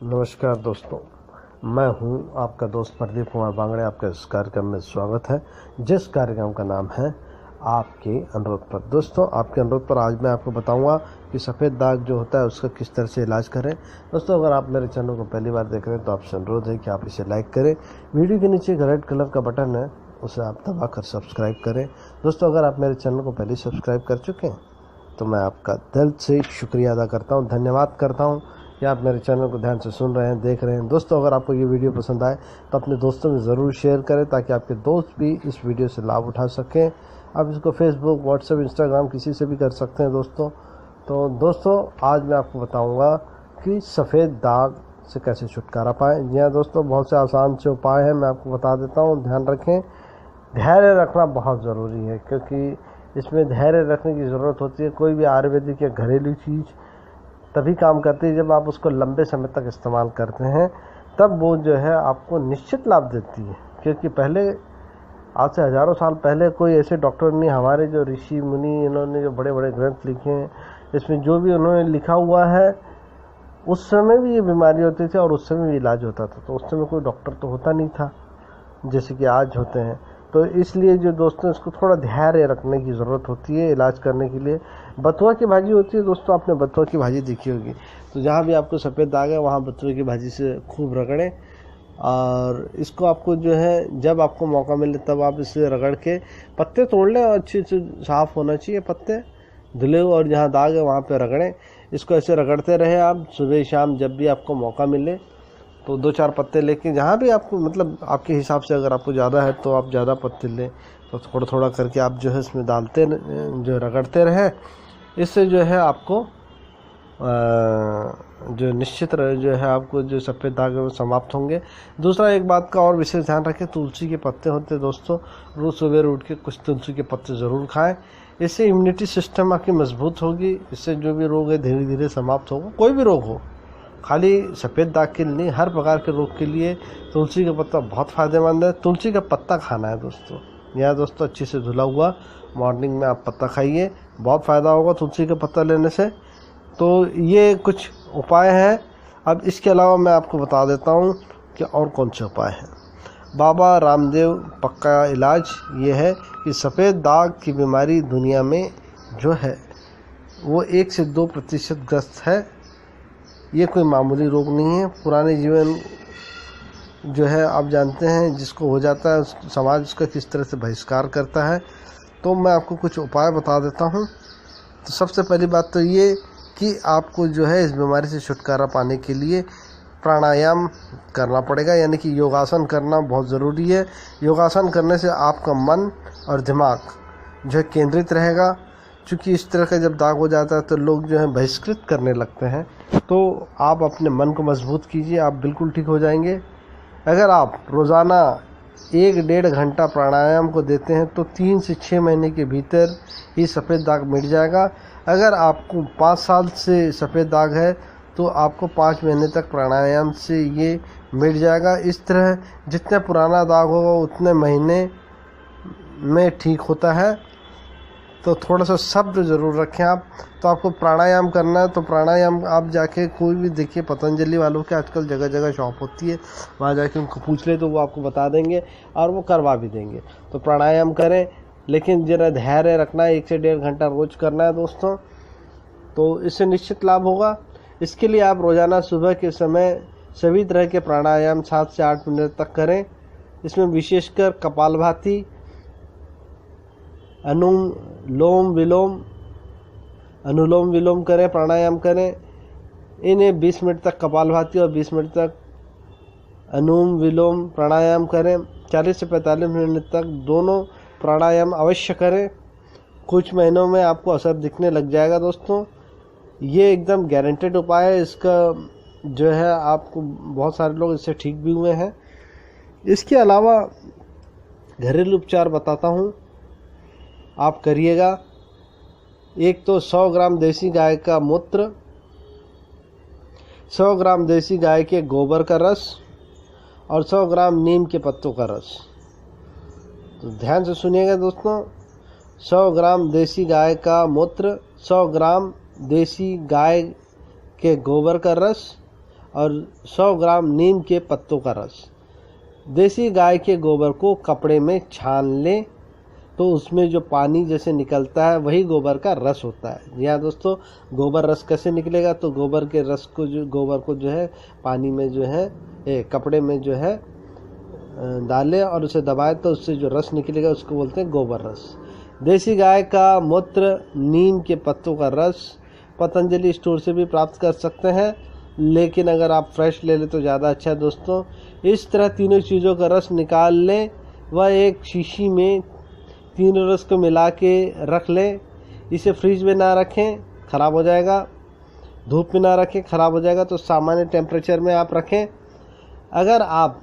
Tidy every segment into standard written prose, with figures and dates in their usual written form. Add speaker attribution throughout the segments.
Speaker 1: नमस्कार दोस्तों, मैं हूं आपका दोस्त प्रदीप कुमार बांगड़े। आपका इस कार्यक्रम में स्वागत है, जिस कार्यक्रम का नाम है आपके अनुरोध पर। दोस्तों, आपके अनुरोध पर आज मैं आपको बताऊंगा कि सफ़ेद दाग जो होता है उसका किस तरह से इलाज करें। दोस्तों, अगर आप मेरे चैनल को पहली बार देख रहे हैं तो आपसे अनुरोध है कि आप इसे लाइक करें। वीडियो के नीचे एक रेड कलर का बटन है, उसे आप दबाकर सब्सक्राइब करें। दोस्तों, अगर आप मेरे चैनल को पहले सब्सक्राइब कर चुके हैं तो मैं आपका दिल से शुक्रिया अदा करता हूं, धन्यवाद करता हूं कि आप मेरे चैनल को ध्यान से सुन रहे हैं, देख रहे हैं। दोस्तों, अगर आपको ये वीडियो पसंद आए तो अपने दोस्तों में ज़रूर शेयर करें ताकि आपके दोस्त भी इस वीडियो से लाभ उठा सकें। आप इसको फेसबुक, व्हाट्सएप, इंस्टाग्राम किसी से भी कर सकते हैं दोस्तों। तो दोस्तों, आज मैं आपको बताऊँगा कि सफ़ेद दाग से कैसे छुटकारा पाएँ। जी हाँ दोस्तों, बहुत से आसान से उपाय हैं, मैं आपको बता देता हूँ। ध्यान रखें, धैर्य रखना बहुत ज़रूरी है, क्योंकि इसमें धैर्य रखने की ज़रूरत होती है। कोई भी आयुर्वेदिक या घरेलू चीज़ तभी काम करती है जब आप उसको लंबे समय तक इस्तेमाल करते हैं, तब वो जो है आपको निश्चित लाभ देती है। क्योंकि पहले, आज से हज़ारों साल पहले, कोई ऐसे डॉक्टर नहीं, हमारे जो ऋषि मुनि, इन्होंने जो बड़े बड़े ग्रंथ लिखे हैं, इसमें जो भी उन्होंने लिखा हुआ है, उस समय भी ये बीमारी होती थी और उस समय भी इलाज होता था। तो उस समय कोई डॉक्टर तो होता नहीं था जैसे कि आज होते हैं। तो इसलिए जो दोस्तों, इसको थोड़ा धैर्य रखने की ज़रूरत होती है इलाज करने के लिए। बथुआ की भाजी होती है दोस्तों, आपने बथुआ की भाजी देखी होगी। तो जहाँ भी आपको सफ़ेद दाग है वहाँ बथुआ की भाजी से खूब रगड़ें, और इसको आपको जो है जब आपको मौका मिले तब आप इसे रगड़ के पत्ते तोड़ लें, और अच्छे से साफ़ होना चाहिए पत्ते धुले हुए, और जहाँ दाग है वहाँ पर रगड़ें। इसको ऐसे रगड़ते रहे आप सुबह शाम, जब भी आपको मौका मिले तो 2-4 पत्ते लेके, जहाँ भी आपको मतलब आपके हिसाब से, अगर आपको ज़्यादा है तो आप ज़्यादा पत्ते लें, तो थोड़ा थोड़ा करके आप जो है इसमें डालते, जो रगड़ते रहें। इससे जो है आपको जो निश्चित जो है आपको जो सफ़ेद दाग है वो समाप्त होंगे। दूसरा, एक बात का और विशेष ध्यान रखें, तुलसी के पत्ते होते हैं दोस्तों, रोज़ सवेरे उठ के कुछ तुलसी के पत्ते ज़रूर खाएं। इससे इम्यूनिटी सिस्टम आपकी मजबूत होगी। इससे जो भी रोग है धीरे धीरे समाप्त होगा। कोई भी रोग हो, खाली सफ़ेद दाग के लिए नहीं, हर प्रकार के रोग के लिए तुलसी का पत्ता बहुत फ़ायदेमंद है। तुलसी का पत्ता खाना है दोस्तों। यहाँ दोस्तों, अच्छे से धुला हुआ मॉर्निंग में आप पत्ता खाइए, बहुत फ़ायदा होगा तुलसी का पत्ता लेने से। तो ये कुछ उपाय हैं। अब इसके अलावा मैं आपको बता देता हूँ कि और कौन से उपाय हैं। बाबा रामदेव पक्का इलाज ये है कि सफ़ेद दाग की बीमारी दुनिया में जो है वो 1 से 2% ग्रस्त है। ये कोई मामूली रोग नहीं है। पुराने जीवन जो है आप जानते हैं, जिसको हो जाता है समाज उसका किस तरह से बहिष्कार करता है। तो मैं आपको कुछ उपाय बता देता हूँ। तो सबसे पहली बात तो ये कि आपको जो है इस बीमारी से छुटकारा पाने के लिए प्राणायाम करना पड़ेगा, यानी कि योगासन करना बहुत ज़रूरी है। योगासन करने से आपका मन और दिमाग जो है केंद्रित रहेगा। क्योंकि इस तरह का जब दाग हो जाता है तो लोग जो है बहिष्कृत करने लगते हैं। तो आप अपने मन को मजबूत कीजिए, आप बिल्कुल ठीक हो जाएंगे। अगर आप रोज़ाना 1-1.5 घंटा प्राणायाम को देते हैं तो 3 से 6 महीने के भीतर ही सफ़ेद दाग मिट जाएगा। अगर आपको 5 साल से सफ़ेद दाग है तो आपको 5 महीने तक प्राणायाम से ये मिट जाएगा। इस तरह जितना पुराना दाग होगा उतने महीने में ठीक होता है। तो थोड़ा सा शब्द ज़रूर रखें आप। तो आपको प्राणायाम करना है तो प्राणायाम आप जाके कोई भी देखिए, पतंजलि वालों के आजकल जगह जगह शॉप होती है, वहाँ जाके उनको पूछ ले तो वो आपको बता देंगे और वो करवा भी देंगे। तो प्राणायाम करें, लेकिन जरा धैर्य रखना है। 1 से 1.5 घंटा रोज़ करना है दोस्तों, तो इससे निश्चित लाभ होगा। इसके लिए आप रोज़ाना सुबह के समय सभी तरह के प्राणायाम 7 से 8 मिनट तक करें। इसमें विशेषकर कपालभाति, अनुलोम विलोम करें, प्राणायाम करें। इन्हें 20 मिनट तक कपालभाति और 20 मिनट तक अनुलोम विलोम प्राणायाम करें। 40 से 45 मिनट तक दोनों प्राणायाम अवश्य करें। कुछ महीनों में आपको असर दिखने लग जाएगा दोस्तों। ये एकदम गारंटेड उपाय है। इसका जो है आपको, बहुत सारे लोग इससे ठीक भी हुए हैं। इसके अलावा घरेलू उपचार बताता हूँ, आप करिएगा। एक तो 100 ग्राम देसी गाय का मूत्र, 100 ग्राम देसी गाय के गोबर का रस और 100 ग्राम नीम के पत्तों का रस। तो ध्यान से सुनिएगा दोस्तों। 100 ग्राम देसी गाय का मूत्र, 100 ग्राम देसी गाय के गोबर का रस और 100 ग्राम नीम के पत्तों का रस। देसी गाय के गोबर को कपड़े में छान लें तो उसमें जो पानी जैसे निकलता है वही गोबर का रस होता है। जी हाँ दोस्तों, गोबर रस कैसे निकलेगा, तो गोबर के रस को गोबर को जो है पानी में जो है कपड़े में जो है डालें और उसे दबाएं तो उससे जो रस निकलेगा उसको बोलते हैं गोबर रस। देसी गाय का मूत्र, नीम के पत्तों का रस पतंजलि स्टोर से भी प्राप्त कर सकते हैं, लेकिन अगर आप फ्रेश ले लें तो ज़्यादा अच्छा है दोस्तों। इस तरह तीनों चीज़ों का रस निकाल लें व एक शीशी में तीनों रस को मिला के रख लें। इसे फ्रिज में ना रखें, ख़राब हो जाएगा। धूप में ना रखें, ख़राब हो जाएगा। तो सामान्य टेम्परेचर में आप रखें। अगर आप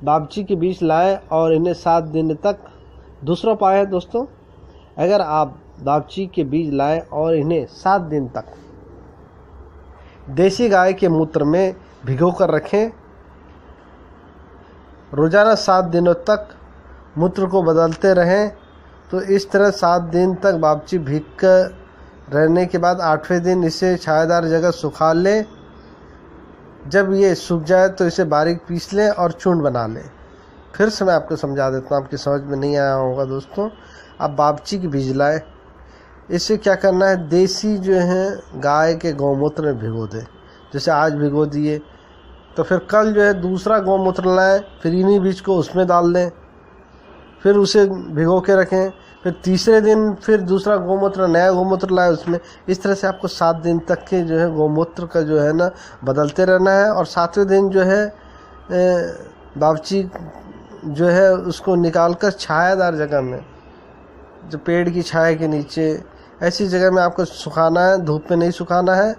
Speaker 1: बाबची के बीज लाएं और इन्हें 7 दिन तक, दूसरा उपाय है दोस्तों, अगर आप बाबची के बीज लाएं और इन्हें 7 दिन तक देसी गाय के मूत्र में भिगो कर रखें, रोज़ाना 7 दिनों तक मूत्र को बदलते रहें, तो इस तरह 7 दिन तक बाबची भीग कर रहने के बाद 8वें दिन इसे छायादार जगह सुखा लें। जब ये सूख जाए तो इसे बारीक पीस लें और चूर्ण बना लें। फिर से मैं आपको समझा देता हूँ, आपकी समझ में नहीं आया होगा दोस्तों। आप बाबची के बीज लाएं, इसे क्या करना है, देसी जो है गाय के गौमूत्र में भिगो दें। जैसे आज भिगो दिए तो फिर कल जो है दूसरा गौमूत्र लाएं, फिर इन्हीं बीज को उसमें डाल दें, फिर उसे भिगो के रखें। फिर तीसरे दिन फिर दूसरा गौमूत्र, नया गौमूत्र लाए उसमें। इस तरह से आपको 7 दिन तक के जो है गौमूत्र का जो है ना बदलते रहना है। और 7वें दिन जो है बाबची जो है उसको निकाल कर छायादार जगह में, जो पेड़ की छाया के नीचे, ऐसी जगह में आपको सुखाना है, धूप में नहीं सुखाना है।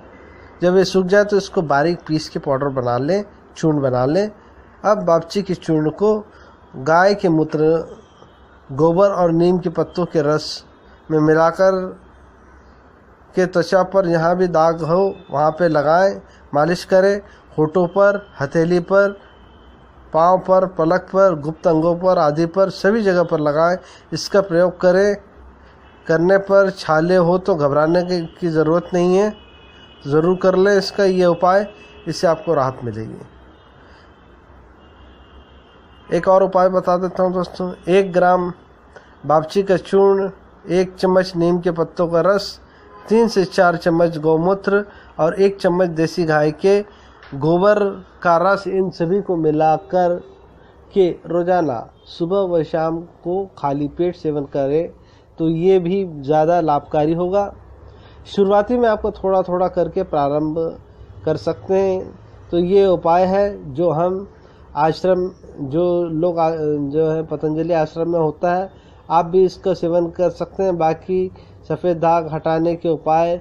Speaker 1: जब ये सूख जाए तो इसको बारीक पीस के पाउडर बना लें, चूर्ण बना लें। अब बाबची के चूर्ण को गाय के मूत्र, गोबर और नीम के पत्तों के रस में मिलाकर के त्वचा पर जहाँ भी दाग हो वहाँ पे लगाएं, मालिश करें। होठों पर, हथेली पर, पाँव पर, पलक पर, गुप्त अंगों पर आदि पर, सभी जगह पर लगाएं। इसका प्रयोग करें। करने पर छाले हो तो घबराने की ज़रूरत नहीं है, ज़रूर कर लें इसका ये उपाय, इससे आपको राहत मिलेगी। एक और उपाय बता देता हूँ दोस्तों। 1 ग्राम बाबची का चूर्ण, 1 चम्मच नीम के पत्तों का रस, 3 से 4 चम्मच गौमूत्र और 1 चम्मच देसी गाय के गोबर का रस, इन सभी को मिलाकर के रोज़ाना सुबह व शाम को खाली पेट सेवन करें तो ये भी ज़्यादा लाभकारी होगा। शुरुआती में आपको थोड़ा थोड़ा करके प्रारंभ कर सकते हैं। तो ये उपाय है जो हम आश्रम, जो लोग जो है पतंजलि आश्रम में होता है, आप भी इसका सेवन कर सकते हैं। बाकी सफ़ेद दाग हटाने के उपाय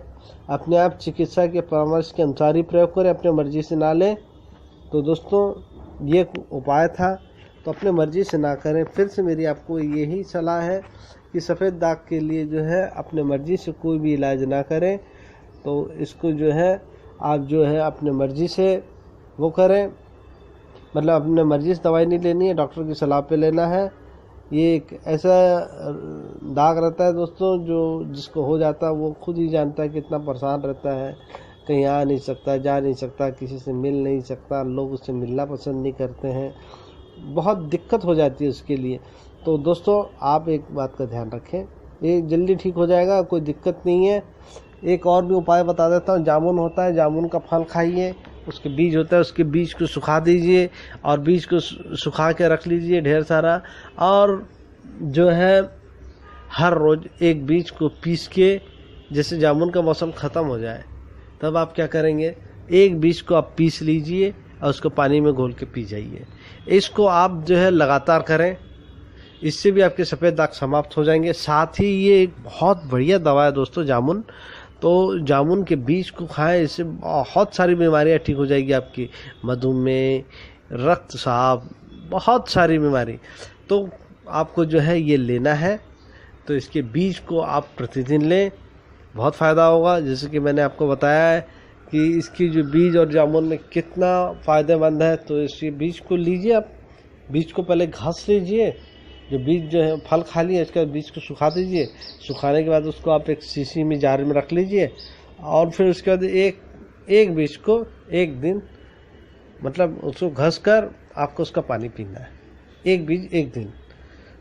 Speaker 1: अपने आप चिकित्सा के परामर्श के अनुसार ही प्रयोग करें, अपने मर्जी से ना लें। तो दोस्तों ये उपाय था, तो अपने मर्जी से ना करें। फिर से मेरी आपको यही सलाह है कि सफ़ेद दाग के लिए जो है अपने मर्जी से कोई भी इलाज ना करें। तो इसको जो है आप जो है अपने मर्जी से वो करें, मतलब अपने मर्जी से दवाई नहीं लेनी है, डॉक्टर की सलाह पे लेना है। ये एक ऐसा दाग रहता है दोस्तों, जो जिसको हो जाता है वो खुद ही जानता है कितना परेशान रहता है। कहीं आ नहीं सकता, जा नहीं सकता, किसी से मिल नहीं सकता, लोग उससे मिलना पसंद नहीं करते हैं, बहुत दिक्कत हो जाती है उसके लिए। तो दोस्तों आप एक बात का ध्यान रखें, ये जल्दी ठीक हो जाएगा, कोई दिक्कत नहीं है। एक और भी उपाय बता देता हूँ। जामुन होता है, जामुन का फल खाइए, उसके बीज होता है, उसके बीज को सुखा दीजिए और बीज को सुखा के रख लीजिए ढेर सारा। और जो है हर रोज़ एक बीज को पीस के, जैसे जामुन का मौसम ख़त्म हो जाए तब आप क्या करेंगे, एक बीज को आप पीस लीजिए और उसको पानी में घोल के पी जाइए। इसको आप जो है लगातार करें, इससे भी आपके सफ़ेद दाग समाप्त हो जाएंगे। साथ ही ये एक बहुत बढ़िया दवा है दोस्तों जामुन। तो जामुन के बीज को खाएं, इससे बहुत सारी बीमारियां ठीक हो जाएगी आपकी, मधुमेह, रक्तचाप, बहुत सारी बीमारी। तो आपको जो है ये लेना है, तो इसके बीज को आप प्रतिदिन लें, बहुत फ़ायदा होगा। जैसे कि मैंने आपको बताया है कि इसकी जो बीज और जामुन में कितना फ़ायदेमंद है। तो इसके बीज को लीजिए, आप बीज को पहले घास लीजिए, जो बीज जो है फल खा लिए, इसका बीज को सुखा दीजिए। सुखाने के बाद उसको आप एक शीशी में जार में रख लीजिए और फिर उसके बाद एक बीज को एक दिन, मतलब उसको घस कर आपको उसका पानी पीना है, एक बीज एक दिन।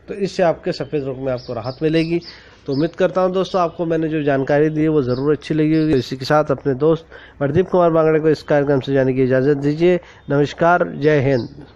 Speaker 1: तो इससे आपके सफ़ेद रोग में आपको राहत मिलेगी। तो उम्मीद करता हूं दोस्तों आपको मैंने जो जानकारी दी है वो ज़रूर अच्छी लगी होगी। इसी के साथ अपने दोस्त प्रदीप कुमार बांगड़े को इस कार्यक्रम से जाने की इजाज़त दीजिए। नमस्कार, जय हिंद।